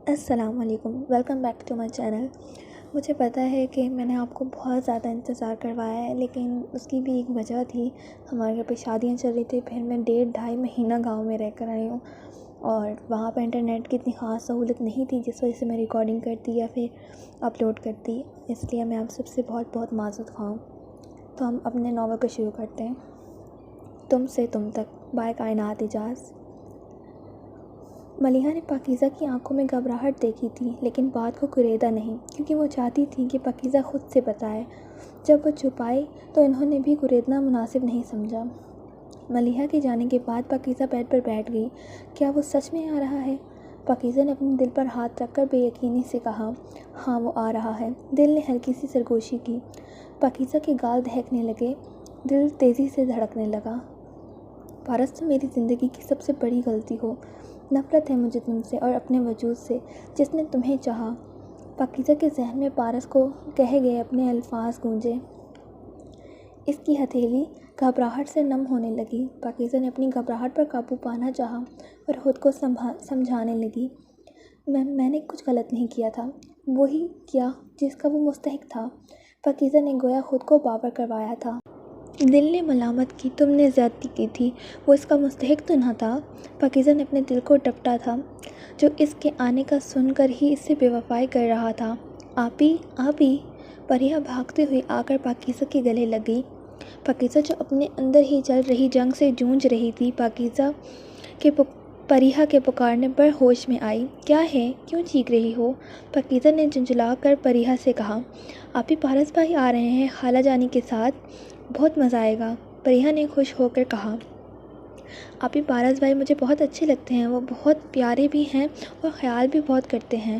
السلام علیکم، welcome back to my channel. مجھے پتہ ہے کہ میں نے آپ کو بہت زیادہ انتظار کروایا ہے، لیکن اس کی بھی ایک وجہ تھی۔ ہمارے گھر پہ شادیاں چل رہی تھی، پھر میں 1.5 مہینہ گاؤں میں رہ کر آئی ہوں، اور وہاں پہ انٹرنیٹ کی اتنی خاص سہولت نہیں تھی جس وجہ سے میں ریکارڈنگ کرتی یا پھر اپلوڈ کرتی، اس لیے میں آپ سب سے بہت بہت معذرت خواہ ہوں۔ تو ہم اپنے ناول کو شروع کرتے ہیں۔ تم سے تم تک، بائے کائنات اجاز۔ ملیحہ نے پاکیزہ کی آنکھوں میں گھبراہٹ دیکھی تھی، لیکن بات کو کریدا نہیں، کیونکہ وہ چاہتی تھی کہ پاکیزہ خود سے بتائے۔ جب وہ چھپائی تو انہوں نے بھی کریدنا مناسب نہیں سمجھا۔ ملیحہ کے جانے کے بعد پاکیزہ بیڈ پر بیٹھ گئی۔ کیا وہ سچ میں آ رہا ہے؟ پاکیزہ نے اپنے دل پر ہاتھ رکھ کر بے یقینی سے کہا، ہاں وہ آ رہا ہے۔ دل نے ہلکی سی سرگوشی کی۔ پاکیزہ کے گال دہکنے لگے، دل تیزی سے دھڑکنے لگا۔ پارس، تم میری زندگی کی سب سے بڑی غلطی ہو۔ نفرت ہے مجھے تم سے اور اپنے وجود سے جس نے تمہیں چاہا۔ پاکیزہ کے ذہن میں پارس کو کہے گئے اپنے الفاظ گونجے۔ اس کی ہتھیلی گھبراہٹ سے نم ہونے لگی۔ پاکیزہ نے اپنی گھبراہٹ پر قابو پانا چاہا اور خود کو سمجھانے لگی، میں نے کچھ غلط نہیں کیا تھا، وہی کیا جس کا وہ مستحق تھا۔ پاکیزہ نے گویا خود کو باور کروایا تھا۔ دل نے ملامت کی، تم نے زیادتی کی تھی، وہ اس کا مستحق تو نہ تھا۔ پاکیزہ نے اپنے دل کو ڈپٹا تھا، جو اس کے آنے کا سن کر ہی اس سے بے وفائی کر رہا تھا۔ آپی، آپی! پریہ بھاگتے ہوئے آ کر پاکیزہ کے گلے لگ گئی۔ پاکیزہ جو اپنے اندر ہی چل رہی جنگ سے جونج رہی تھی، پریہ کے پکارنے پر ہوش میں آئی۔ کیا ہے؟ کیوں چیخ رہی ہو؟ پاکیزہ نے جھنجھلا کر پریہ سے کہا، آپی، پارس بھائی آ رہے ہیں خالہ جانی کے ساتھ، بہت مزہ آئے گا۔ پریہ نے خوش ہو کر کہا، آپی، پارس بھائی مجھے بہت اچھے لگتے ہیں، وہ بہت پیارے بھی ہیں اور خیال بھی بہت کرتے ہیں۔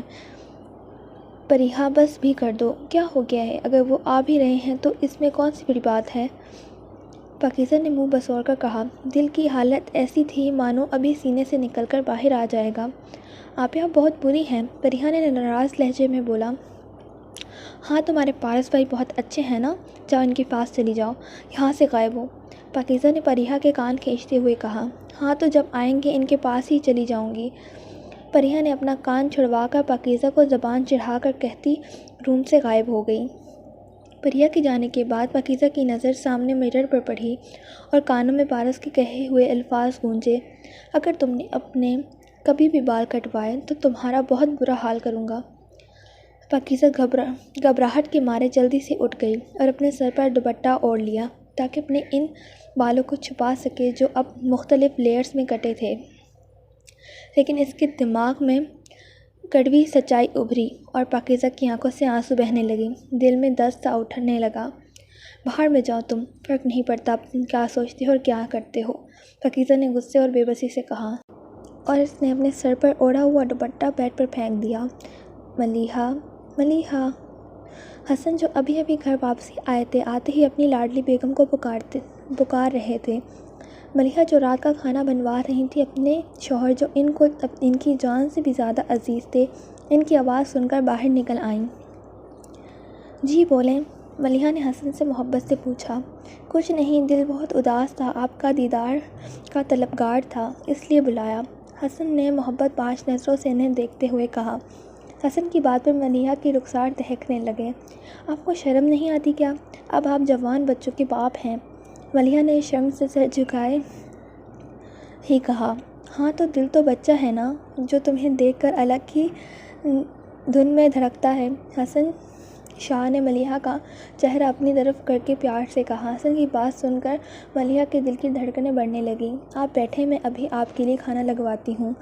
پریہ، بس بھی کر دو، کیا ہو گیا ہے؟ اگر وہ آ بھی رہے ہیں تو اس میں کون سی بڑی بات ہے؟ پاکیزہ نے منہ بسور کر کہا، دل کی حالت ایسی تھی مانو ابھی سینے سے نکل کر باہر آ جائے گا۔ آپی، آپ بہت بری ہیں، پریہ نے ناراض لہجے میں بولا۔ ہاں، تمہارے پارس بھائی بہت اچھے ہیں نا، جاؤ ان کے پاس چلی جاؤ، یہاں سے غائب ہو۔ پاکیزہ نے پریہ کے کان کھینچتے ہوئے کہا، ہاں تو جب آئیں گے ان کے پاس ہی چلی جاؤں گی۔ پریہ نے اپنا کان چھڑوا کر پاکیزہ کو زبان چڑھا کر کہتی روم سے غائب ہو گئی۔ پریہ کے جانے کے بعد پاکیزہ کی نظر سامنے مرر پر پڑی اور کانوں میں پارس کے کہے ہوئے الفاظ گونجے، اگر تم نے اپنے کبھی بھی بال کٹوائے تو تمہارا بہت برا حال کروں گا۔ پاکیزہ گھبراہٹ کے مارے جلدی سے اٹھ گئی اور اپنے سر پر دوپٹہ اوڑھ لیا تاکہ اپنے ان بالوں کو چھپا سکے جو اب مختلف لیئرز میں کٹے تھے، لیکن اس کے دماغ میں کڑوی سچائی ابھری اور پاکیزہ کی آنکھوں سے آنسو بہنے لگے، دل میں دست سا اٹھنے لگا۔ باہر میں جاؤ تم، فرق نہیں پڑتا تم کیا سوچتے ہو اور کیا کرتے ہو، پاکیزہ نے غصے اور بے بسی سے کہا، اور اس نے اپنے سر پر اوڑھا ہوا دوپٹہ بیڈ پر پھینک دیا۔ ملیحہ، ملیحہ! حسن، جو ابھی ابھی گھر واپسی آئے تھے، آتے ہی اپنی لاڈلی بیگم کو پکار رہے تھے۔ ملیحہ، جو رات کا کھانا بنوا رہی تھی، اپنے شوہر جو ان کی جان سے بھی زیادہ عزیز تھے، ان کی آواز سن کر باہر نکل آئیں۔ جی بولیں، ملیحہ نے حسن سے محبت سے پوچھا۔ کچھ نہیں، دل بہت اداس تھا، آپ کا دیدار کا طلبگار تھا، اس لیے بلایا، حسن نے محبت باز نظروں سے انہیں دیکھتے ہوئے کہا۔ حسن کی بات پر ملیحہ کے رخسار دہکنے لگے۔ آپ کو شرم نہیں آتی کیا؟ اب آپ جوان بچوں کے باپ ہیں۔ ملیحہ نے شرم سے سر جھکائے ہی کہا، ہاں تو دل تو بچہ ہے نا، جو تمہیں دیکھ کر الگ ہی دھن میں دھڑکتا ہے۔ حسن شاہ نے ملیحہ کا چہرہ اپنی طرف کر کے پیار سے کہا۔ حسن کی بات سن کر ملیحہ کے دل کی دھڑکنیں بڑھنے لگیں۔ آپ بیٹھیں، میں ابھی آپ کے لیے کھانا لگواتی ہوں،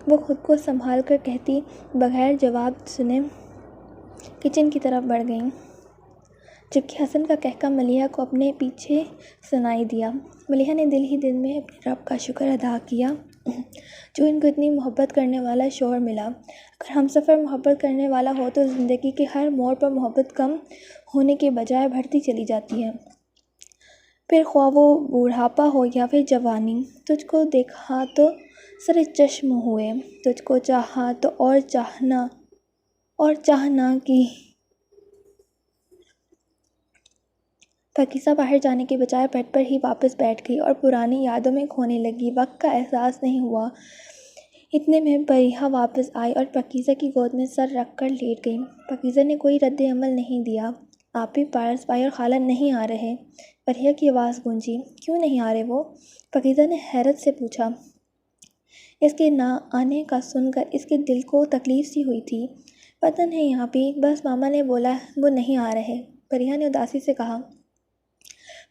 وہ خود کو سنبھال کر کہتی بغیر جواب سنے کچن کی طرف بڑھ گئیں، جبکہ حسن کا قہقہ ملیحہ کو اپنے پیچھے سنائی دیا۔ ملیحہ نے دل ہی دل میں اپنے رب کا شکر ادا کیا جو ان کو اتنی محبت کرنے والا شوہر ملا۔ اگر ہمسفر محبت کرنے والا ہو تو زندگی کے ہر موڑ پر محبت کم ہونے کے بجائے بڑھتی چلی جاتی ہے، پھر خواہ وہ بوڑھاپا ہو یا پھر جوانی۔ تجھ کو دیکھا تو سرے چشم ہوئے، تجھ کو چاہا تو اور چاہنا کی۔ پاکیزہ باہر جانے کے بجائے بیڈ پر ہی واپس بیٹھ گئی اور پرانی یادوں میں کھونے لگی۔ وقت کا احساس نہیں ہوا، اتنے میں پریہا واپس آئی اور پاکیزہ کی گود میں سر رکھ کر لیٹ گئی۔ پاکیزہ نے کوئی رد عمل نہیں دیا۔ آپی، پارس بھائی اور خالہ نہیں آ رہے؟ پریہا کی آواز گونجی۔ کیوں نہیں آ رہے وہ؟ پاکیزہ نے حیرت سے پوچھا۔ اس کے نہ آنے کا سن کر اس کے دل کو تکلیف سی ہوئی تھی۔ پتہ نہیں آپی، بس ماما نے بولا وہ نہیں آ رہے، پریہا نے اداسی سے کہا۔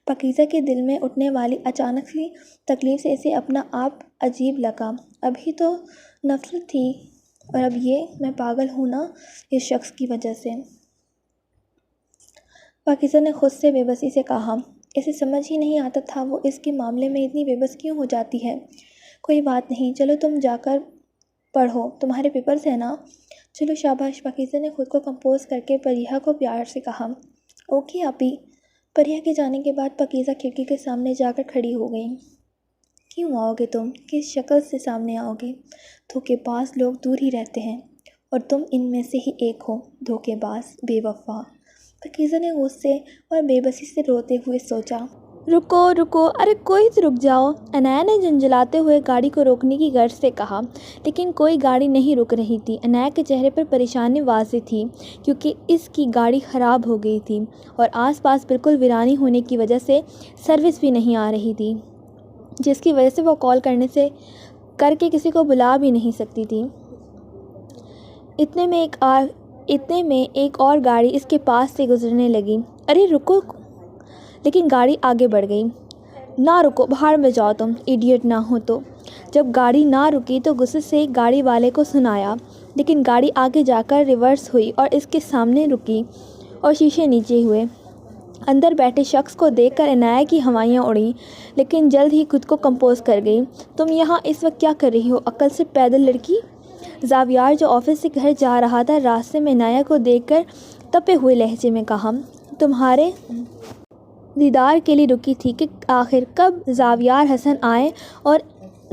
پاکیزہ کے دل میں اٹھنے والی اچانک سی تکلیف سے اسے اپنا آپ عجیب لگا۔ ابھی تو نفرت تھی اور اب یہ میں پاگل ہوں نا اس شخص کی وجہ سے۔ پاکیزہ نے خود سے بے بسی سے کہا۔ اسے سمجھ ہی نہیں آتا تھا وہ اس کے معاملے میں اتنی بے بس کیوں ہو جاتی ہے۔ کوئی بات نہیں، چلو تم جا کر پڑھو، تمہارے پیپرز ہیں نا؟ چلو شاباش، پاکیزہ نے خود کو کمپوز کر کے پریہا کو پیار سے کہا۔ اوکے آپی۔ پریہا کے جانے کے بعد پاکیزہ کھڑکی کے سامنے جا کر کھڑی ہو گئی۔ کیوں آؤ گے تم؟ کس شکل سے سامنے آؤ گے؟ دھوکے باز لوگ دور ہی رہتے ہیں اور تم ان میں سے ہی ایک ہو، دھوکے باز، بے وفا۔ پاکیزہ نے غصے اور بے بسی سے روتے ہوئے سوچا۔ رکو رکو، ارے کوئی تو رک جاؤ، عنایہ نے جھنجھلاتے ہوئے گاڑی کو روکنے کی غرض سے کہا، لیکن کوئی گاڑی نہیں رک رہی تھی۔ عنایہ کے چہرے پر پریشانی واضح تھی کیونکہ اس کی گاڑی خراب ہو گئی تھی اور آس پاس بالکل ویرانی ہونے کی وجہ سے سروس بھی نہیں آ رہی تھی، جس کی وجہ سے وہ کال کر کے کسی کو بلا بھی نہیں سکتی تھی۔ اتنے میں ایک اور گاڑی اس کے پاس سے گزرنے لگی۔ ارے رکو، لیکن گاڑی آگے بڑھ گئی۔ نہ رکو، بھاڑ میں جاؤ تم، ایڈیٹ نہ ہو تو۔ جب گاڑی نہ رکی تو غصے سے گاڑی والے کو سنایا، لیکن گاڑی آگے جا کر ریورس ہوئی اور اس کے سامنے رکی اور شیشے نیچے ہوئے۔ اندر بیٹھے شخص کو دیکھ کر عنایہ کی ہوائیاں اڑیں، لیکن جلد ہی خود کو کمپوز کر گئی۔ تم یہاں اس وقت کیا کر رہی ہو، عقل سے پیدل لڑکی؟ زاویار جو آفس سے گھر جا رہا تھا، راستے میں عنایہ کو دیکھ کر تپے ہوئے لہجے میں کہا۔ تمہارے دیدار کے لیے رکی تھی کہ آخر کب زاویار حسن آئیں اور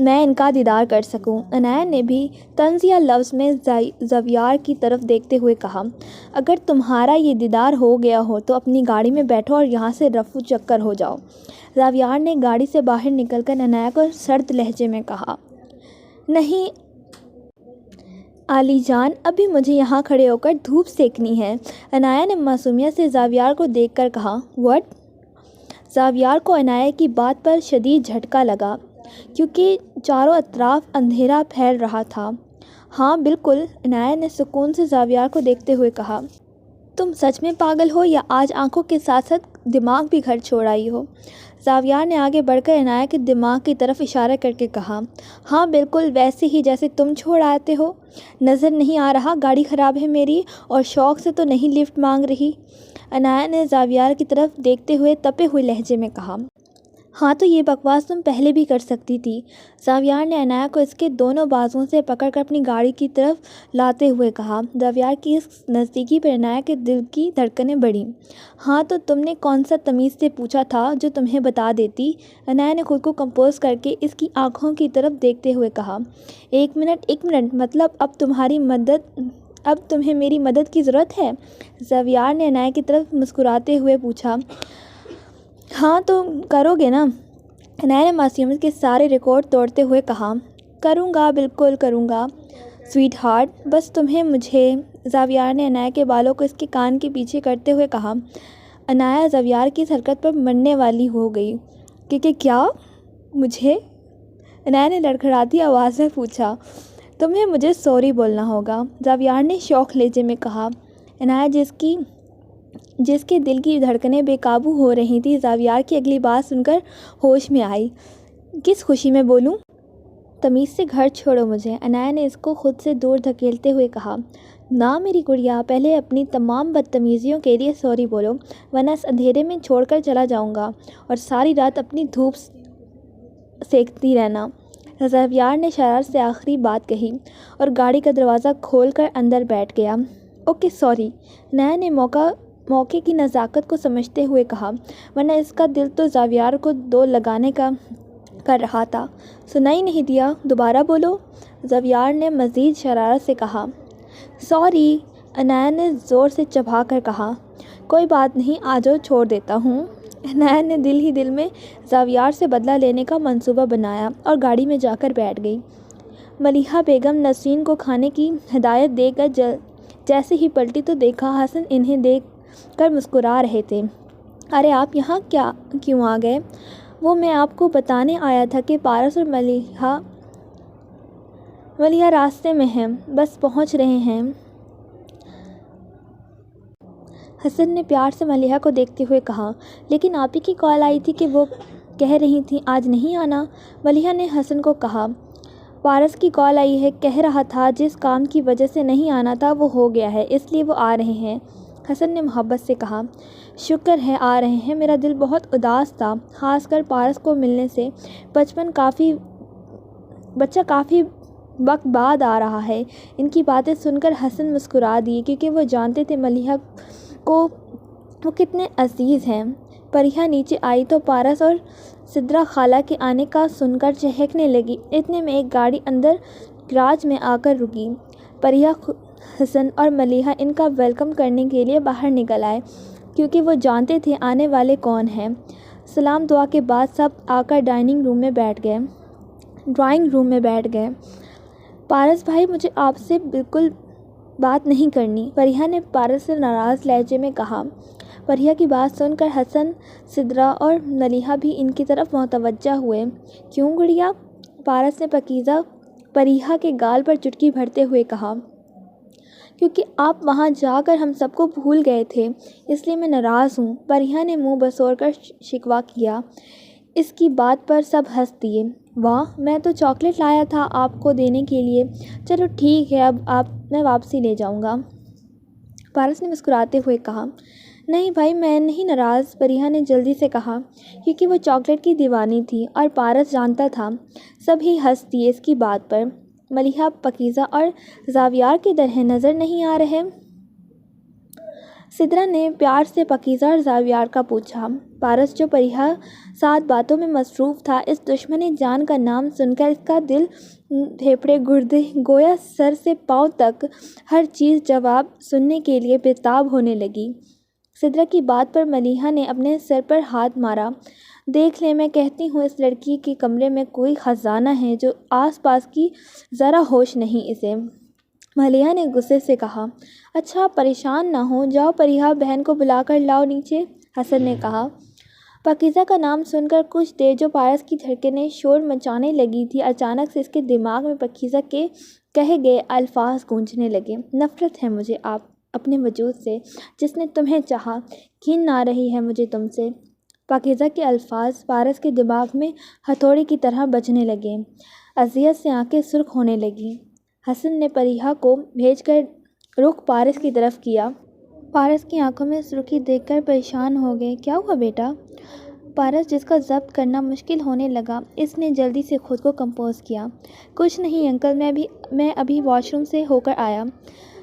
میں ان کا دیدار کر سکوں۔ عنایہ نے بھی طنزیہ لفظ میں زاویار کی طرف دیکھتے ہوئے کہا۔ اگر تمہارا یہ دیدار ہو گیا ہو تو اپنی گاڑی میں بیٹھو اور یہاں سے رفو چکر ہو جاؤ۔ زاویار نے گاڑی سے باہر نکل کر عنایہ کو سرد لہجے میں کہا۔ نہیں عالی جان، ابھی مجھے یہاں کھڑے ہو کر دھوپ سیکنی ہے، عنایہ نے معصومیت سے زاویار کو دیکھ کر کہا۔ واٹ؟ زاویار کو عنایہ کی بات پر شدید جھٹکا لگا کیونکہ چاروں اطراف اندھیرا پھیل رہا تھا۔ ہاں بالکل، عنایہ نے سکون سے زاویار کو دیکھتے ہوئے کہا۔ تم سچ میں پاگل ہو یا آج آنکھوں کے ساتھ ساتھ دماغ بھی گھر چھوڑ آئی ہو؟ زاویار نے آگے بڑھ کر عنایہ کے دماغ کی طرف اشارہ کر کے کہا۔ ہاں بالکل ویسے ہی جیسے تم چھوڑ آتے ہو۔ نظر نہیں آ رہا گاڑی خراب ہے میری، اور شوق سے تو نہیں لفٹ مانگ رہی؟ عنایہ نے زاویار کی طرف دیکھتے ہوئے تپے ہوئے لہجے میں کہا۔ ہاں تو یہ بکواس تم پہلے بھی کر سکتی تھی۔ زاویار نے عنایہ کو اس کے دونوں بازوؤں سے پکڑ کر اپنی گاڑی کی طرف لاتے ہوئے کہا۔ زاویار کی اس نزدیکی پر عنایہ کے دل کی دھڑکنیں بڑھیں۔ ہاں تو تم نے کون سا تمیز سے پوچھا تھا جو تمہیں بتا دیتی؟ عنایہ نے خود کو کمپوز کر کے اس کی آنکھوں کی طرف دیکھتے ہوئے کہا۔ ایک منٹ، مطلب اب تمہیں میری مدد کی ضرورت ہے؟ زاویار نے عنایہ کی طرف مسکراتے ہوئے پوچھا۔ ہاں تو کرو گے نا؟ عنایہ نے معصومیت کے سارے ریکارڈ توڑتے ہوئے کہا۔ کروں گا، بالکل کروں گا سویٹ ہارٹ، بس تمہیں مجھے۔ زاویار نے عنایہ کے بالوں کو اس کے کان کے پیچھے کرتے ہوئے کہا۔ عنایہ زاویار کی اس حرکت پر مرنے والی ہو گئی۔ کہ کیا؟ مجھے؟ عنایہ نے لڑکھڑاتی آواز میں پوچھا۔ تمہیں مجھے سوری بولنا ہوگا، زاویار نے شوق لہجے میں کہا۔ عنایہ جس کے دل کی دھڑکنیں بے قابو ہو رہی تھیں، زاویار کی اگلی بات سن کر ہوش میں آئی۔ کس خوشی میں بولوں؟ تمیز سے گھر چھوڑو مجھے، عنایہ نے اس کو خود سے دور دھکیلتے ہوئے کہا۔ نہ میری گڑیا، پہلے اپنی تمام بدتمیزیوں کے لیے سوری بولو، ورنہ اس اندھیرے میں چھوڑ کر چلا جاؤں گا اور ساری رات اپنی دھوپ سیکتی رہنا۔ زاویار نے شرارت سے آخری بات کہی اور گاڑی کا دروازہ کھول کر اندر بیٹھ گیا۔ اوکے سوری، عنایہ نے موقع کی نزاکت کو سمجھتے ہوئے کہا، ورنہ اس کا دل تو زاویار کو دو لگانے کا کر رہا تھا۔ سنائی نہیں دیا، دوبارہ بولو، زاویار نے مزید شرارت سے کہا۔ سوری، عنایہ نے زور سے چبھا کر کہا۔ کوئی بات نہیں، آ جاؤ، چھوڑ دیتا ہوں۔ عنایہ نے دل ہی دل میں زاویار سے بدلہ لینے کا منصوبہ بنایا اور گاڑی میں جا کر بیٹھ گئی۔ ملیحہ بیگم نسرین کو کھانے کی ہدایت دے کر جیسے ہی پلٹی تو دیکھا حسن انہیں دیکھ کر مسکرا رہے تھے۔ ارے آپ یہاں کیوں آ گئے؟ وہ میں آپ کو بتانے آیا تھا کہ پارس اور ملیحہ راستے میں ہیں، بس پہنچ رہے ہیں۔ حسن نے پیار سے ملیحہ کو دیکھتے ہوئے کہا۔ لیکن آپ ہی کی کال آئی تھی کہ وہ کہہ رہی تھیں آج نہیں آنا۔ ملیحہ نے حسن کو کہا۔ پارس کی کال آئی ہے، کہہ رہا تھا جس کام کی وجہ سے نہیں آنا تھا وہ ہو گیا ہے، اس لیے وہ آ رہے ہیں۔ حسن نے محبت سے کہا۔ شکر ہے آ رہے ہیں، میرا دل بہت اداس تھا، خاص کر پارس کو ملنے سے۔ بچہ کافی وقت بعد آ رہا ہے۔ ان کی باتیں سن کر حسن مسکرا دیے کیونکہ وہ جانتے تھے ملیحہ کو وہ کتنے عزیز ہیں۔ پریحہ نیچے آئی تو پارس اور سدرا خالہ کے آنے کا سن کر چہکنے لگی۔ اتنے میں ایک گاڑی اندر گراج میں آ کر رکی۔ پریحہ، حسن اور ملیحہ ان کا ویلکم کرنے کے لیے باہر نکل آئے کیونکہ وہ جانتے تھے آنے والے کون ہیں۔ سلام دعا کے بعد سب آ کر ڈرائنگ روم میں بیٹھ گئے۔ پارس بھائی مجھے آپ سے بالکل بات نہیں کرنی، پریحہ نے پارس سے ناراض لہجے میں کہا۔ پریحہ کی بات سن کر حسن، سدرا اور ملیحہ بھی ان کی طرف متوجہ ہوئے۔ کیوں گڑیا؟ پارس نے پریحہ کے گال پر چٹکی بھرتے ہوئے کہا۔ کیونکہ آپ وہاں جا کر ہم سب کو بھول گئے تھے، اس لیے میں ناراض ہوں، پریحہ نے منہ بسور کر شکوہ کیا۔ اس کی بات پر سب ہنس دیے۔ واہ، میں تو چاکلیٹ لایا تھا آپ کو دینے کے لیے۔ چلو ٹھیک ہے، اب میں واپسی لے جاؤں گا، پارس نے مسکراتے ہوئے کہا۔ نہیں بھائی میں نہیں ناراض، پریحہ نے جلدی سے کہا کیونکہ وہ چاکلیٹ کی دیوانی تھی اور پارس جانتا تھا۔ سب ہی ہنس دیے اس کی بات پر۔ ملیحہ پاکیزہ اور زاویار کدھر ہیں، نظر نہیں آ رہے؟ سدرا نے پیار سے پاکیزہ اور زاویار کا پوچھا۔ پارس جو پریحہ ساتھ باتوں میں مصروف تھا، اس دشمن جان کا نام سن کر اس کا دل، پھیپھڑے، گردے، گویا سر سے پاؤں تک ہر چیز جواب سننے کے لیے بےتاب ہونے لگی۔ سدرا کی بات پر ملیحہ نے اپنے سر پر ہاتھ مارا۔ دیکھ لیں، میں کہتی ہوں اس لڑکی کے کمرے میں کوئی خزانہ ہے جو آس پاس کی ذرا ہوش نہیں اسے، ملیحہ نے غصے سے کہا۔ اچھا آپ پریشان نہ ہوں، جاؤ پریحہ بہن کو بلا کر لاؤ نیچے، حسن نے کہا۔ پاکیزہ کا نام سن کر کچھ دیر جو پارس کی دھڑکنیں شور مچانے لگی تھی، اچانک سے اس کے دماغ میں پاکیزہ کے کہے گئے الفاظ گونجنے لگے۔ نفرت ہے مجھے اپنے وجود سے جس نے تمہیں چاہا، گھن آ رہی ہے مجھے تم سے۔ پاکیزہ کے الفاظ پارس کے دماغ میں ہتھوڑے کی طرح بجنے لگے، اذیت سے آنکھیں سرخ ہونے لگیں۔ حسن نے پریحہ کو بھیج کر رخ پارس کی طرف کیا۔ پارس کی آنکھوں میں سرخی دیکھ کر پریشان ہو گئے۔ کیا ہوا بیٹا؟ پارس جس کا ضبط کرنا مشکل ہونے لگا، اس نے جلدی سے خود کو کمپوز کیا۔ کچھ نہیں انکل، میں ابھی واش روم سے ہو کر آیا،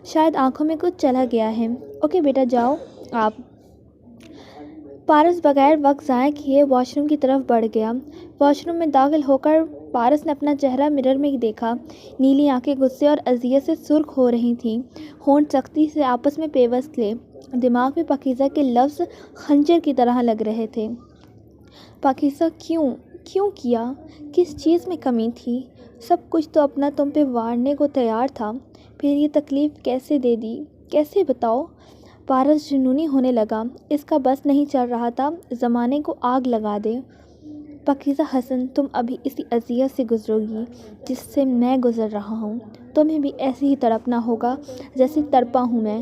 شاید آنکھوں میں کچھ چلا گیا ہے۔ اوکے بیٹا جاؤ آپ۔ پارس بغیر وقت ضائع کیے واش روم کی طرف بڑھ گیا۔ واش روم میں داخل ہو کر پارس نے اپنا چہرہ مرر میں دیکھا۔ نیلی آنکھیں غصے اور اذیت سے سرخ ہو رہی تھیں، ہونٹ سختی سے آپس میں پیوست تھے، دماغ میں پاکیزہ کے لفظ خنجر کی طرح لگ رہے تھے۔ پاکیزہ کیوں کیا؟ کس چیز میں کمی تھی؟ سب کچھ تو اپنا تم پہ وارنے کو تیار تھا، پھر یہ تکلیف کیسے دے دی؟ کیسے بتاؤ؟ پارس جنونی ہونے لگا، اس کا بس نہیں چل رہا تھا زمانے کو آگ لگا دے۔ پاکیزہ حسن، تم ابھی اسی اذیت سے گزرو گی جس سے میں گزر رہا ہوں، تمہیں بھی ایسے ہی تڑپنا ہوگا جیسے تڑپا ہوں میں۔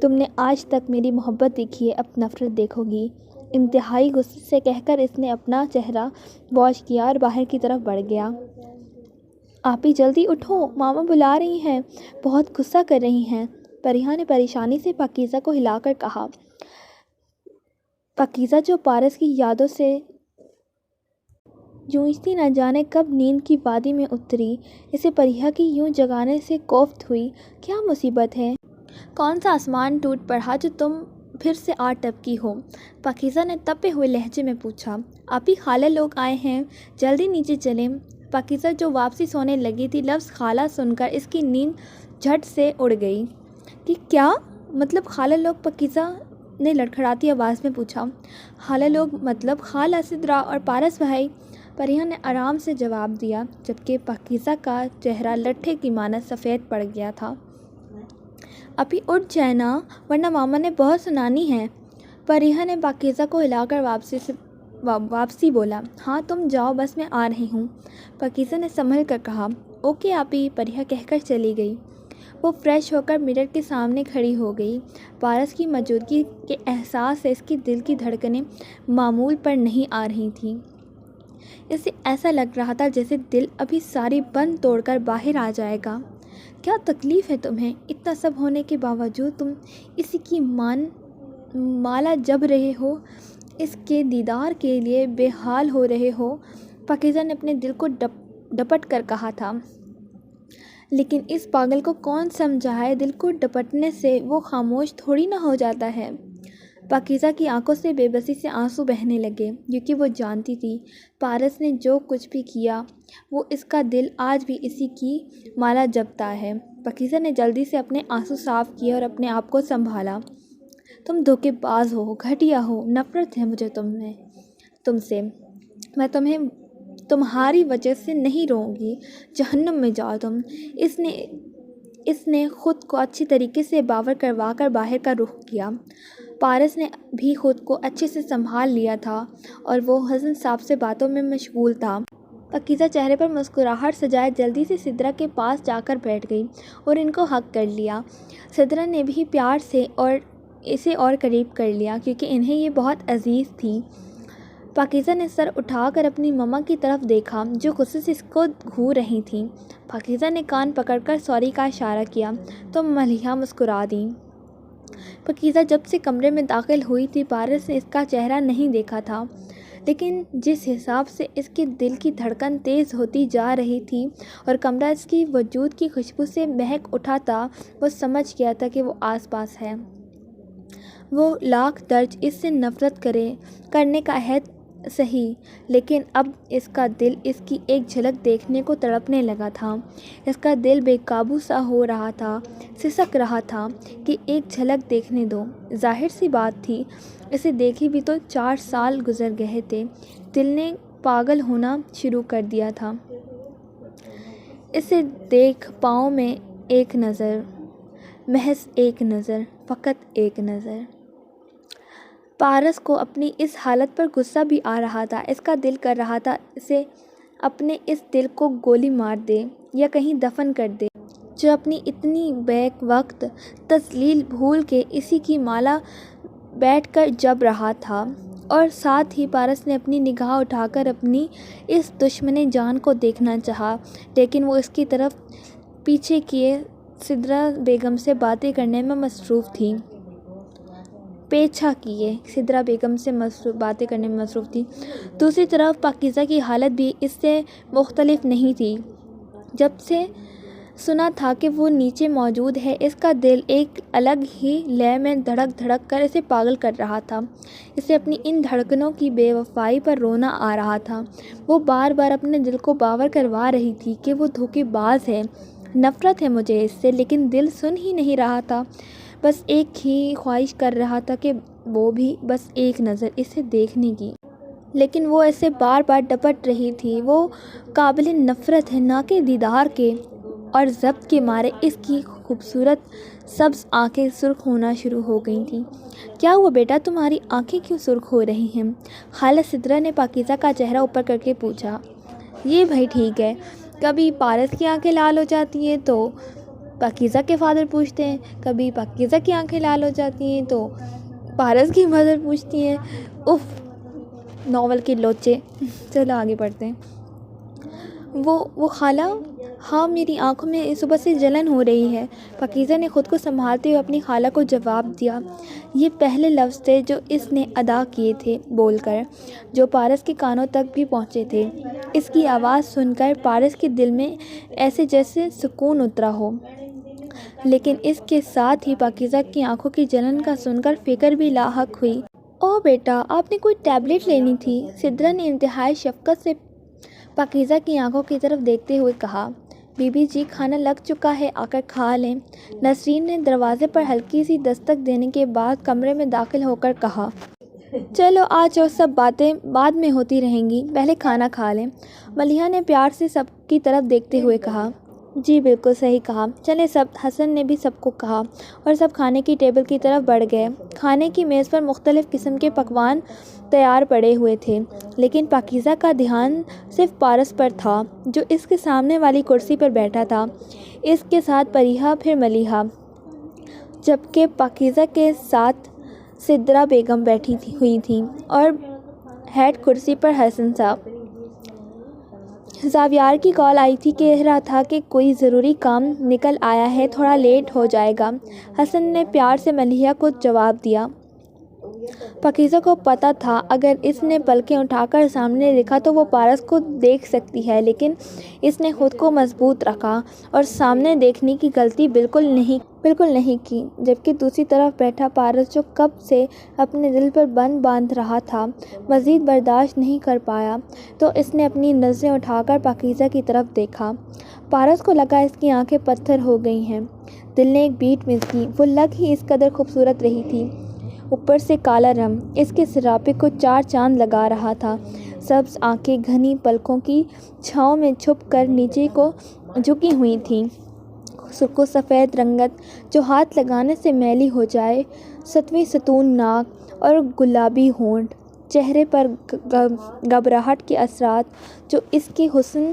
تم نے آج تک میری محبت دیکھی ہے، اب نفرت دیکھو گی، انتہائی غصے سے کہہ کر اس نے اپنا چہرہ واش کیا اور باہر کی طرف بڑھ گیا۔ آپی جلدی اٹھو، ماما بلا رہی ہیں، بہت غصہ کر رہی ہیں، پریحہ نے پریشانی سے پاکیزہ کو ہلا کر کہا۔ پاکیزہ جو پارس کی یادوں سے جونجتی نہ جانے کب نیند کی وادی میں اتری، اسے پریحہ کی یوں جگانے سے کوفت ہوئی۔ کیا مصیبت ہے؟ کون سا آسمان ٹوٹ پڑا جو تم پھر سے آ ٹپکی ہو؟ پاکیزہ نے تپے ہوئے لہجے میں پوچھا۔ آپی خالہ لوگ آئے ہیں، جلدی نیچے چلیں۔ پاکیزہ جو واپسی سونے لگی تھی، لفظ خالہ سن کر اس کی نیند جھٹ سے اڑ گئی۔ کہ کیا مطلب خالہ لوگ؟ پاکیزہ نے لڑکھڑاتی آواز میں پوچھا۔ خالہ لوگ مطلب خالہ، سدرا اور پارس بھائی، پریحا نے آرام سے جواب دیا، جبکہ پاکیزہ کا چہرہ لٹھے کی مانند سفید پڑ گیا تھا۔ ابھی اٹھ جائے نا، ورنہ ماما نے بہت سنانی ہے۔ پریحا نے پاکیزہ کو ہلا کر واپسی بولا۔ ہاں تم جاؤ، بس میں آ رہی ہوں۔ پاکیزہ نے سنبھل کر کہا۔ اوکے آپی، پریحا کہہ کر چلی گئی۔ وہ فریش ہو کر مرر کے سامنے کھڑی ہو گئی۔ پارس کی موجودگی کے احساس سے اس کی دل کی دھڑکنیں معمول پر نہیں آ رہی تھیں۔ اسے ایسا لگ رہا تھا جیسے دل ابھی ساری بند توڑ کر باہر آ جائے گا۔ کیا تکلیف ہے تمہیں؟ اتنا سب ہونے کے باوجود تم اسی کی مالا جب رہے ہو، اس کے دیدار کے لیے بے حال ہو رہے ہو۔ پاکیزہ نے اپنے دل کو ڈپٹ کر کہا تھا۔ لیکن اس پاگل کو کون سمجھائے، دل کو ڈپٹنے سے وہ خاموش تھوڑی نہ ہو جاتا ہے۔ پاکیزہ کی آنکھوں سے بے بسی سے آنسو بہنے لگے، کیونکہ وہ جانتی تھی پارس نے جو کچھ بھی کیا وہ اس کا دل آج بھی اسی کی مالا جپتا ہے۔ پاکیزہ نے جلدی سے اپنے آنسو صاف کیے اور اپنے آپ کو سنبھالا۔ تم دھوکے باز ہو، گھٹیا ہو، نفرت ہے مجھے تم سے۔ میں تمہاری وجہ سے نہیں روں گی، جہنم میں جاؤ تم۔ اس نے خود کو اچھی طریقے سے باور کروا کر باہر کا رخ کیا۔ پارس نے بھی خود کو اچھے سے سنبھال لیا تھا اور وہ حسن صاحب سے باتوں میں مشغول تھا۔ پاکیزہ چہرے پر مسکراہٹ سجائے جلدی سے سدرا کے پاس جا کر بیٹھ گئی اور ان کو حگ کر لیا۔ سدرا نے بھی پیار سے اسے اور قریب کر لیا، کیونکہ انہیں یہ بہت عزیز تھی۔ پاکیزہ نے سر اٹھا کر اپنی مما کی طرف دیکھا، جو غصے سے اس کو گھور رہی تھیں۔ پاکیزہ نے کان پکڑ کر سوری کا اشارہ کیا تو ملیحہ مسکرا دیں۔ پاکیزہ جب سے کمرے میں داخل ہوئی تھی، پارس نے اس کا چہرہ نہیں دیکھا تھا، لیکن جس حساب سے اس کے دل کی دھڑکن تیز ہوتی جا رہی تھی اور کمرہ اس کی وجود کی خوشبو سے مہک اٹھا تھا، وہ سمجھ گیا تھا کہ وہ آس پاس ہے۔ وہ لاکھ درج اس سے نفرت کرنے کا عہد سہی، لیکن اب اس کا دل اس کی ایک جھلک دیکھنے کو تڑپنے لگا تھا۔ اس کا دل بے قابو سا ہو رہا تھا، سسک رہا تھا کہ ایک جھلک دیکھنے دو۔ ظاہر سی بات تھی، اسے دیکھے بھی تو 4 سال گزر گئے تھے۔ دل نے پاگل ہونا شروع کر دیا تھا۔ اسے دیکھ پاؤں میں ایک نظر، محض ایک نظر، فقط ایک نظر۔ پارس کو اپنی اس حالت پر غصہ بھی آ رہا تھا۔ اس کا دل کر رہا تھا اسے اپنے اس دل کو گولی مار دے یا کہیں دفن کر دے، جو اپنی اتنی بیک وقت تذلیل بھول کے اسی کی مالا بیٹھ کر جب رہا تھا۔ اور ساتھ ہی پارس نے اپنی نگاہ اٹھا کر اپنی اس دشمن جان کو دیکھنا چاہا، لیکن وہ اس کی طرف پیچھے کیے سدرا بیگم سے باتیں کرنے میں مصروف تھی۔ دوسری طرف پاکیزہ کی حالت بھی اس سے مختلف نہیں تھی۔ جب سے سنا تھا کہ وہ نیچے موجود ہے، اس کا دل ایک الگ ہی لے میں دھڑک دھڑک کر اسے پاگل کر رہا تھا۔ اسے اپنی ان دھڑکنوں کی بے وفائی پر رونا آ رہا تھا۔ وہ بار بار اپنے دل کو باور کروا رہی تھی کہ وہ دھوکے باز ہے۔ نفرت ہے مجھے اس سے، لیکن دل سن ہی نہیں رہا تھا۔ بس ایک ہی خواہش کر رہا تھا کہ وہ بھی بس ایک نظر اسے دیکھنے کی، لیکن وہ اسے بار بار ڈپٹ رہی تھی۔ وہ قابل نفرت ہے، نہ کہ دیدار کے، اور ضبط کے مارے اس کی خوبصورت سبز آنکھیں سرخ ہونا شروع ہو گئی تھیں۔ کیا ہوا بیٹا، تمہاری آنکھیں کیوں سرخ ہو رہی ہیں؟ خالہ سدرا نے پاکیزہ کا چہرہ اوپر کر کے پوچھا۔ یہ بھائی ٹھیک ہے، کبھی پارس کی آنکھیں لال ہو جاتی ہیں تو پاکیزہ کے فادر پوچھتے ہیں، کبھی پاکیزہ کی آنکھیں لال ہو جاتی ہیں تو پارس کی مدر پوچھتی ہیں۔ اف، ناول کے لوچے۔ چلو آگے پڑھتے ہیں۔ وہ خالہ، ہاں میری آنکھوں میں صبح سے جلن ہو رہی ہے، پاکیزہ نے خود کو سنبھالتے ہوئے اپنی خالہ کو جواب دیا۔ یہ پہلے لفظ تھے جو اس نے ادا کیے تھے بول کر، جو پارس کے کانوں تک بھی پہنچے تھے۔ اس کی آواز سن کر پارس کے دل میں ایسے جیسے سکون اترا ہو، لیکن اس کے ساتھ ہی پاکیزہ کی آنکھوں کی جلن کا سن کر فکر بھی لاحق ہوئی۔ او بیٹا، آپ نے کوئی ٹیبلٹ لینی تھی، سدرا نے انتہائی شفقت سے پاکیزہ کی آنکھوں کی طرف دیکھتے ہوئے کہا۔ بی بی جی، کھانا لگ چکا ہے، آ کر کھا لیں، نسرین نے دروازے پر ہلکی سی دستک دینے کے بعد کمرے میں داخل ہو کر کہا۔ چلو آج اور سب باتیں بعد میں ہوتی رہیں گی، پہلے کھانا کھا لیں، ملیحہ نے پیار سے سب کی طرف دیکھتے ہوئے کہا۔ جی بالکل صحیح کہا، چلیں سب، حسن نے بھی سب کو کہا، اور سب کھانے کی ٹیبل کی طرف بڑھ گئے۔ کھانے کی میز پر مختلف قسم کے پکوان تیار پڑے ہوئے تھے، لیکن پاکیزہ کا دھیان صرف پارس پر تھا، جو اس کے سامنے والی کرسی پر بیٹھا تھا۔ اس کے ساتھ پریحہ، پھر ملیحہ، جبکہ پاکیزہ کے ساتھ سدرا بیگم بیٹھی ہوئی تھیں، اور ہیڈ کرسی پر حسن صاحب۔ زاویار کی کال آئی تھی، کہہ رہا تھا کہ کوئی ضروری کام نکل آیا ہے، تھوڑا لیٹ ہو جائے گا۔ حسن نے پیار سے ملیحہ کو جواب دیا۔ پاکیزہ کو پتہ تھا اگر اس نے پلکیں اٹھا کر سامنے دیکھا تو وہ پارس کو دیکھ سکتی ہے، لیکن اس نے خود کو مضبوط رکھا اور سامنے دیکھنے کی غلطی بالکل نہیں کی، جبکہ دوسری طرف بیٹھا پارس، جو کب سے اپنے دل پر بند باندھ رہا تھا، مزید برداشت نہیں کر پایا تو اس نے اپنی نظریں اٹھا کر پاکیزہ کی طرف دیکھا۔ پارس کو لگا اس کی آنکھیں پتھر ہو گئی ہیں، دل نے ایک بیٹ مس کی، وہ لگ ہی اس قدر خوبصورت رہی تھی۔ اوپر سے کالا رنگ اس کے سراپے کو چار چاند لگا رہا تھا، سبز آنکھیں گھنی پلکوں کی چھاؤں میں چھپ کر نیچے کو جھکی ہوئی تھیں، سرخ و سفید رنگت جو ہاتھ لگانے سے میلی ہو جائے، سطوی ستون ناک اور گلابی ہونٹ، چہرے پر گھبراہٹ کے اثرات جو اس کے حسن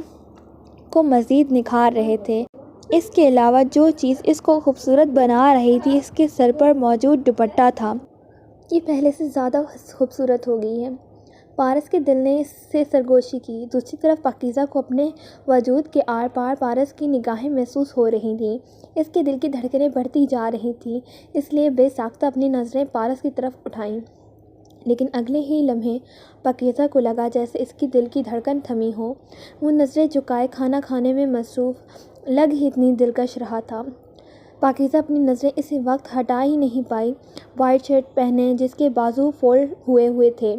کو مزید نکھار رہے تھے۔ اس کے علاوہ جو چیز اس کو خوبصورت بنا رہی تھی، اس کے سر پر موجود دوپٹہ تھا۔ یہ پہلے سے زیادہ خوبصورت ہو گئی ہے۔ پارس کے دل نے اس سے سرگوشی کی۔ دوسری طرف پاکیزہ کو اپنے وجود کے آر پار پارس کی نگاہیں محسوس ہو رہی تھیں۔ اس کے دل کی دھڑکنیں بڑھتی جا رہی تھیں، اس لیے بے ساختہ اپنی نظریں پارس کی طرف اٹھائیں، لیکن اگلے ہی لمحے پاکیزہ کو لگا جیسے اس کی دل کی دھڑکن تھمی ہو۔ وہ نظریں جھکائے کھانا کھانے میں مصروف، لگ ہی اتنی دلکش رہا تھا۔ پاکیزہ اپنی نظریں اسی وقت ہٹا ہی نہیں پائی۔ وائٹ شرٹ پہنے جس کے بازو فولڈ ہوئے تھے،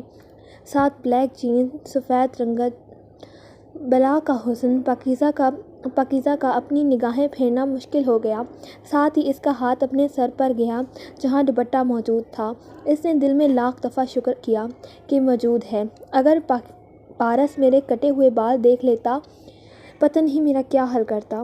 ساتھ بلیک جینز، سفید رنگت بلا کا حسن، پاکیزہ کا اپنی نگاہیں پھیرنا مشکل ہو گیا۔ ساتھ ہی اس کا ہاتھ اپنے سر پر گیا جہاں دوپٹہ موجود تھا۔ اس نے دل میں لاکھ دفعہ شکر کیا کہ موجود ہے۔ اگر پارس میرے کٹے ہوئے بال دیکھ لیتا، پتہ نہیں میرا کیا حل کرتا۔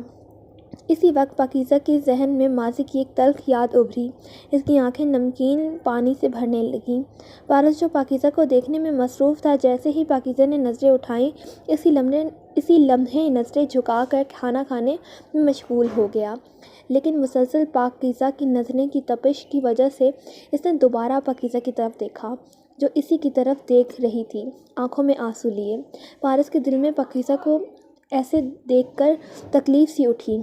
اسی وقت پاکیزہ کے ذہن میں ماضی کی ایک تلخ یاد ابھری۔ اس کی آنکھیں نمکین پانی سے بھرنے لگیں۔ پارس جو پاکیزہ کو دیکھنے میں مصروف تھا، جیسے ہی پاکیزہ نے نظریں اٹھائیں، اسی لمحے نظریں جھکا کر کھانا کھانے میں مشغول ہو گیا۔ لیکن مسلسل پاکیزہ کی نظریں کی تپش کی وجہ سے اس نے دوبارہ پاکیزہ کی طرف دیکھا، جو اسی کی طرف دیکھ رہی تھی، آنکھوں میں آنسو لیے۔ پارس کے دل میں پاکیزہ کو ایسے دیکھ کر تکلیف سی اٹھی،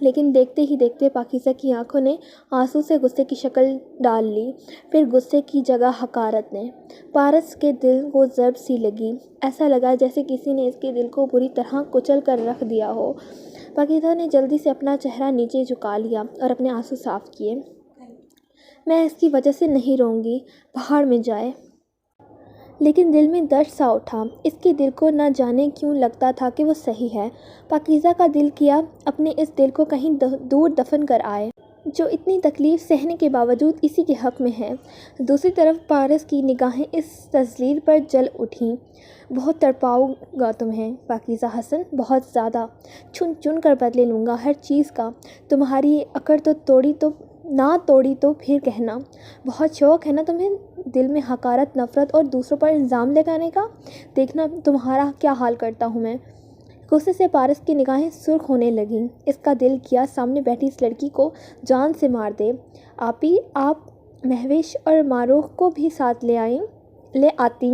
لیکن دیکھتے ہی دیکھتے پاکیزہ کی آنکھوں نے آنسو سے غصے کی شکل ڈال لی، پھر غصے کی جگہ حقارت نے۔ پارس کے دل کو ضرب سی لگی، ایسا لگا جیسے کسی نے اس کے دل کو بری طرح کچل کر رکھ دیا ہو۔ پاکیزہ نے جلدی سے اپنا چہرہ نیچے جھکا لیا اور اپنے آنسو صاف کیے۔ میں اس کی وجہ سے نہیں روں گی، پہاڑ میں جائے۔ لیکن دل میں درد سا اٹھا۔ اس کے دل کو نہ جانے کیوں لگتا تھا کہ وہ صحیح ہے۔ پاکیزہ کا دل کیا اپنے اس دل کو کہیں دور دفن کر آئے، جو اتنی تکلیف سہنے کے باوجود اسی کے حق میں ہے۔ دوسری طرف پارس کی نگاہیں اس تذلیل پر جل اٹھیں۔ بہت تڑپاؤ گا تمہیں پاکیزہ حسن، بہت زیادہ، چن چن کر بدلے لوں گا ہر چیز کا۔ تمہاری اکڑ نہ توڑی تو پھر کہنا۔ بہت شوق ہے نا تمہیں دل میں حقارت، نفرت اور دوسروں پر الزام لگانے کا؟ دیکھنا تمہارا کیا حال کرتا ہوں میں۔ غصے سے پارس کی نگاہیں سرخ ہونے لگیں۔ اس کا دل کیا سامنے بیٹھی اس لڑکی کو جان سے مار دے۔ آپی، آپ مہوش اور ماروخ کو بھی ساتھ لے آتی۔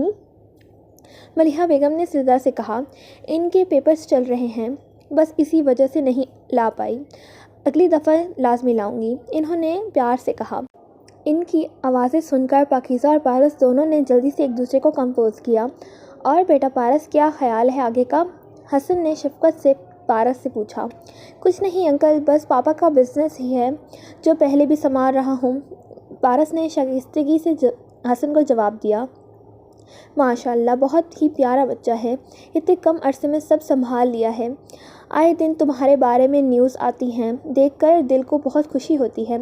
ملیحہ بیگم نے سدرا سے کہا، ان کے پیپرز چل رہے ہیں، بس اسی وجہ سے نہیں لا پائی، اگلی دفعہ لازمی لاؤں گی، انہوں نے پیار سے کہا۔ ان کی آوازیں سن کر پاکیزہ اور پارس دونوں نے جلدی سے ایک دوسرے کو کمپوز کیا۔ اور بیٹا پارس، کیا خیال ہے آگے کا؟ حسن نے شفقت سے پارس سے پوچھا۔ کچھ نہیں انکل، بس پاپا کا بزنس ہی ہے جو پہلے بھی سنبھال رہا ہوں، پارس نے شائستگی سے حسن کو جواب دیا۔ ماشاء اللہ، بہت ہی پیارا بچہ ہے، اتنے کم عرصے میں سب سنبھال لیا ہے۔ آئے دن تمہارے بارے میں نیوز آتی ہیں، دیکھ کر دل کو بہت خوشی ہوتی ہے۔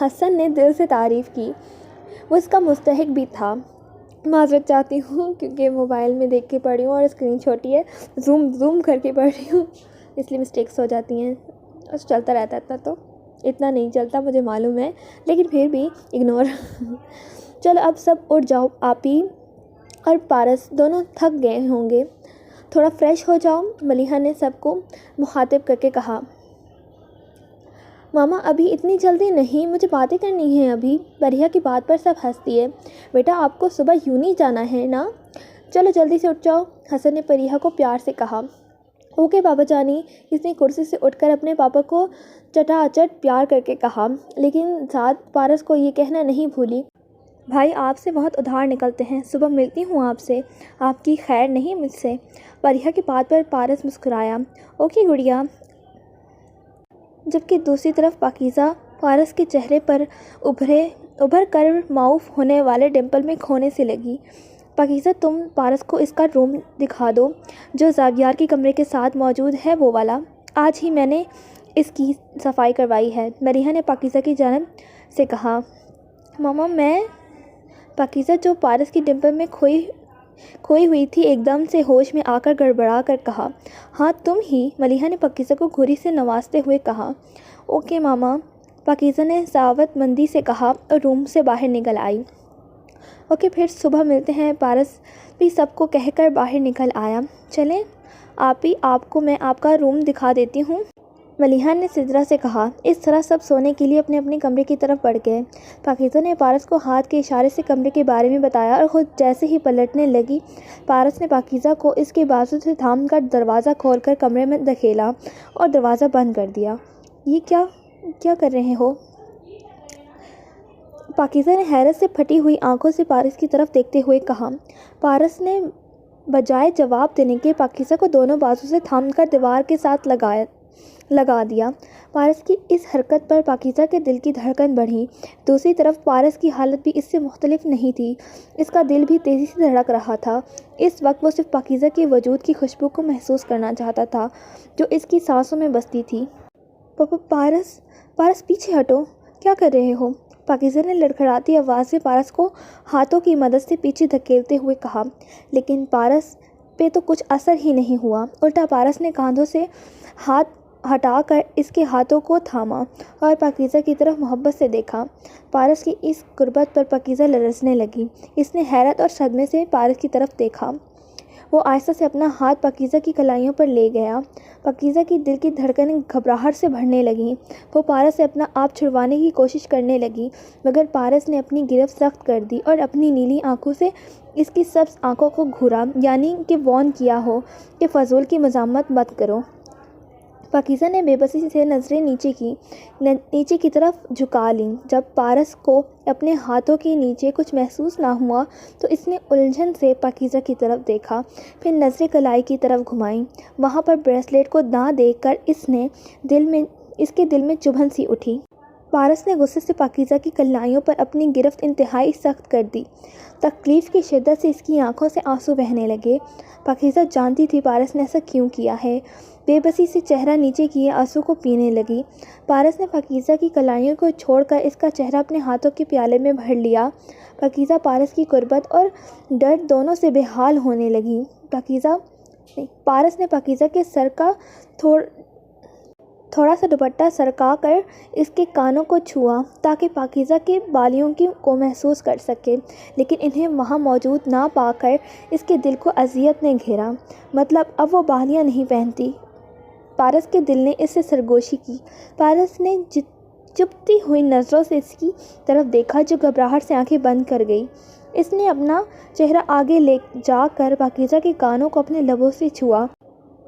حسن نے دل سے تعریف کی۔ وہ اس کا مستحق بھی تھا۔ معذرت چاہتی ہوں کیونکہ موبائل میں دیکھ کے پڑھ رہی ہوں اور اسکرین چھوٹی ہے، زوم کر کے پڑھ رہی ہوں، اس لیے مسٹیکس ہو جاتی ہیں اور چلتا رہتا ہے تو اتنا نہیں چلتا مجھے معلوم ہے، لیکن پھر بھی اگنور۔ چلو اب سب اٹھ جاؤ، آپی اور پارس دونوں تھک گئے ہوں گے، تھوڑا فریش ہو جاؤ، ملیحہ نے سب کو مخاطب کر کے کہا۔ ماما ابھی اتنی جلدی نہیں، مجھے باتیں کرنی ہیں ابھی۔ پریحہ کی بات پر سب ہنس دیے۔ بیٹا آپ کو صبح یوں نہیں جانا ہے نا، چلو جلدی سے اٹھ جاؤ، حسن نے پریحہ کو پیار سے کہا۔ اوکے بابا جانی، اس نے کرسی سے اٹھ کر اپنے پاپا کو چٹا چٹ پیار کر کے کہا، لیکن ساتھ پارس کو یہ کہنا نہیں بھولی، بھائی آپ سے بہت ادھار نکلتے ہیں، صبح ملتی ہوں آپ سے، آپ کی خیر نہیں مجھ سے۔ پریحہ کی بات پر پارس مسکرایا۔ اوکے گڑیا۔ جبکہ دوسری طرف پاکیزہ پارس کے چہرے پر ابھر کر معاف ہونے والے ڈمپل میں کھونے سے لگی۔ پاکیزہ تم پارس کو اس کا روم دکھا دو جو زاویار کے کمرے کے ساتھ موجود ہے، وہ والا، آج ہی میں نے اس کی صفائی کروائی ہے، ملیحہ نے پاکیزہ کی جانب سے کہا۔ ماما میں، پاکیزہ جو پارس کی ڈمپل میں کھوئی ہوئی تھی ایک دم سے ہوش میں آ کر گڑبڑا کر کہا۔ ہاں تم ہی، ملیحہ نے پاکیزہ کو گھوری سے نوازتے ہوئے کہا۔ اوکے ماما، پاکیزہ نے ساوت مندی سے کہا اور روم سے باہر نکل آئی۔ اوکے پھر صبح ملتے ہیں، پارس بھی سب کو کہہ کر باہر نکل آیا۔ چلیں آپی، آپ کو میں آپ کا روم دکھا دیتی ہوں، ملیحہ نے سدرا سے کہا۔ اس طرح سب سونے کے لیے اپنے اپنے کمرے کی طرف بڑھ گئے۔ پاکیزہ نے پارس کو ہاتھ کے اشارے سے کمرے کے بارے میں بتایا اور خود جیسے ہی پلٹنے لگی، پارس نے پاکیزہ کو اس کے بازو سے تھام کر دروازہ کھول کر کمرے میں دھکیلا اور دروازہ بند کر دیا۔ یہ کیا کر رہے ہو؟ پاکیزہ نے حیرت سے پھٹی ہوئی آنکھوں سے پارس کی طرف دیکھتے ہوئے کہا۔ پارس نے بجائے جواب دینے کے پاکیزہ کو دونوں بازو سے تھام کر دیوار کے ساتھ لگا دیا۔ پارس کی اس حرکت پر پاکیزہ کے دل کی دھڑکن بڑھی۔ دوسری طرف پارس کی حالت بھی اس سے مختلف نہیں تھی، اس کا دل بھی تیزی سے دھڑک رہا تھا۔ اس وقت وہ صرف پاکیزہ کے وجود کی خوشبو کو محسوس کرنا چاہتا تھا جو اس کی سانسوں میں بستی تھی۔ پارس پیچھے ہٹو، کیا کر رہے ہو؟ پاکیزہ نے لڑکھڑاتی آواز سے پارس کو ہاتھوں کی مدد سے پیچھے دھکیلتے ہوئے کہا، لیکن پارس پہ تو کچھ اثر ہی نہیں ہوا، الٹا پارس نے کاندھوں سے ہاتھ ہٹا کر اس کے ہاتھوں کو تھاما اور پاکیزہ کی طرف محبت سے دیکھا۔ پارس کی اس قربت پر پاکیزہ لرزنے لگی۔ اس نے حیرت اور صدمے سے پارس کی طرف دیکھا۔ وہ آہستہ سے اپنا ہاتھ پاکیزہ کی کلائیوں پر لے گیا۔ پاکیزہ کی دل کی دھڑکنیں گھبراہٹ سے بڑھنے لگیں۔ وہ پارس سے اپنا آپ چھڑوانے کی کوشش کرنے لگی، مگر پارس نے اپنی گرفت سخت کر دی اور اپنی نیلی آنکھوں سے اس کی سبز آنکھوں کو گھورا، یعنی کہ وارن کیا ہو کہ فضول کی مزاحمت مت کرو۔ پاکیزہ نے بے بسی سے نظریں نیچے کی طرف جھکا لیں۔ جب پارس کو اپنے ہاتھوں کے نیچے کچھ محسوس نہ ہوا تو اس نے الجھن سے پاکیزہ کی طرف دیکھا، پھر نظریں کلائی کی طرف گھمائیں۔ وہاں پر بریسلیٹ کو نہ دیکھ کر اس کے دل میں چبھن سی اٹھی۔ پارس نے غصے سے پاکیزہ کی کلائیوں پر اپنی گرفت انتہائی سخت کر دی۔ تکلیف کی شدت سے اس کی آنکھوں سے آنسو بہنے لگے۔ پاکیزہ جانتی تھی پارس نے ایسا کیوں کیا ہے۔ بے بسی سے چہرہ نیچے کیے آنسو کو پینے لگی۔ پارس نے پاکیزہ کی کلائیوں کو چھوڑ کر اس کا چہرہ اپنے ہاتھوں کے پیالے میں بھر لیا۔ پاکیزہ پارس کی قربت اور ڈر دونوں سے بے حال ہونے لگی۔ پارس نے پاکیزہ کے سر کا تھوڑا سا دوپٹہ سرکا کر اس کے کانوں کو چھوا تاکہ پاکیزہ کے بالیوں کو محسوس کر سکے، لیکن انہیں وہاں موجود نہ پا کر اس کے دل کو اذیت نے گھیرا۔ مطلب اب وہ بالیاں نہیں پہنتی۔ پارس کے دل نے اس سے سرگوشی کی۔ پارس نے چپتی ہوئی نظروں سے اس کی طرف دیکھا جو گھبراہٹ سے آنکھیں بند کر گئی۔ اس نے اپنا چہرہ آگے لے جا کر پاکیزہ کے کانوں کو اپنے لبوں سے چھوا۔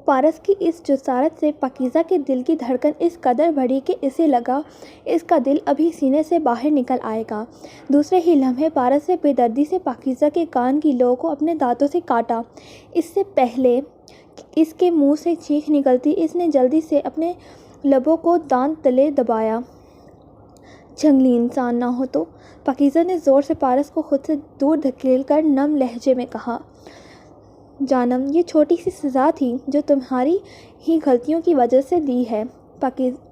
پارس کی اس جسارت سے پاکیزہ کے دل کی دھڑکن اس قدر بڑھی کہ اسے لگا اس کا دل ابھی سینے سے باہر نکل آئے گا۔ دوسرے ہی لمحے پارس نے بے دردی سے پاکیزہ کے کان کی لو کو اپنے دانتوں سے کاٹا۔ اس سے پہلے اس کے منہ سے چیخ نکلتی اس نے جلدی سے اپنے لبوں کو دانت تلے دبایا۔ جنگلی انسان نہ ہو تو، پاکیزہ نے زور سے پارس کو خود سے دور دھکیل کر نم لہجے میں کہا۔ جانم، یہ چھوٹی سی سزا تھی جو تمہاری ہی غلطیوں کی وجہ سے دی ہے۔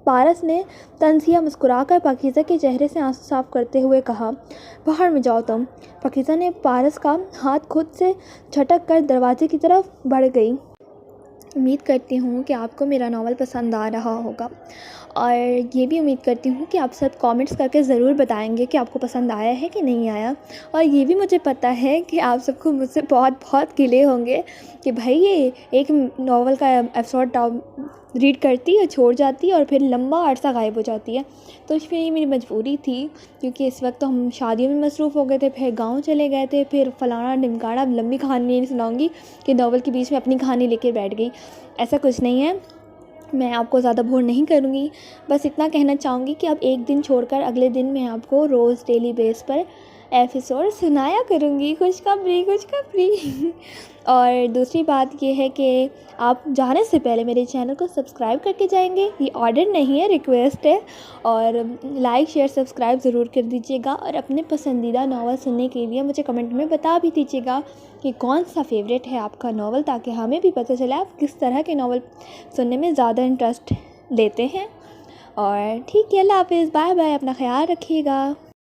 پارس نے طنزیہ مسکرا کر پاکیزہ کے چہرے سے آنسو صاف کرتے ہوئے کہا، باہر میں جاؤ تم۔ پاکیزہ نے پارس کا ہاتھ خود سے جھٹک کر دروازے کی طرف بڑھ گئی۔ امید کرتی ہوں کہ آپ کو میرا ناول پسند آ رہا ہوگا، اور یہ بھی امید کرتی ہوں کہ آپ سب کامنٹس کر کے ضرور بتائیں گے کہ آپ کو پسند آیا ہے کہ نہیں آیا۔ اور یہ بھی مجھے پتہ ہے کہ آپ سب کو مجھ سے بہت بہت گلے ہوں گے کہ بھائی یہ ایک ناول کا ایپیسوڈ ریڈ کرتی ہے، چھوڑ جاتی ہے اور پھر لمبا عرصہ غائب ہو جاتی ہے۔ تو اس میں یہ میری مجبوری تھی، کیونکہ اس وقت ہم شادیوں میں مصروف ہو گئے تھے، پھر گاؤں چلے گئے تھے، پھر فلانا ڈمکانا، لمبی کہانی نہیں سناؤں گی کہ ناول کے بیچ میں اپنی کہانی لے کے بیٹھ گئی، ایسا کچھ نہیں ہے۔ میں آپ کو زیادہ بور نہیں کروں گی، بس اتنا کہنا چاہوں گی کہ اب ایک دن چھوڑ کر اگلے دن میں آپ کو روز ڈیلی بیس پر ایپیسوڈ سنایا کروں گی، خوشخبری۔ اور دوسری بات یہ ہے کہ آپ جانے سے پہلے میرے چینل کو سبسکرائب کر کے جائیں گے، یہ آرڈر نہیں ہے، ریکویسٹ ہے، اور لائک شیئر سبسکرائب ضرور کر دیجیے گا، اور اپنے پسندیدہ ناول سننے کے لیے مجھے کمنٹ میں بتا بھی دیجیے گا کہ کون سا فیوریٹ ہے آپ کا ناول، تاکہ ہمیں بھی پتہ چلے آپ کس طرح کے ناول سننے میں زیادہ انٹرسٹ لیتے ہیں۔ اور ٹھیک ہے، اللہ حافظ، بائے بائے، اپنا خیال رکھیے گا۔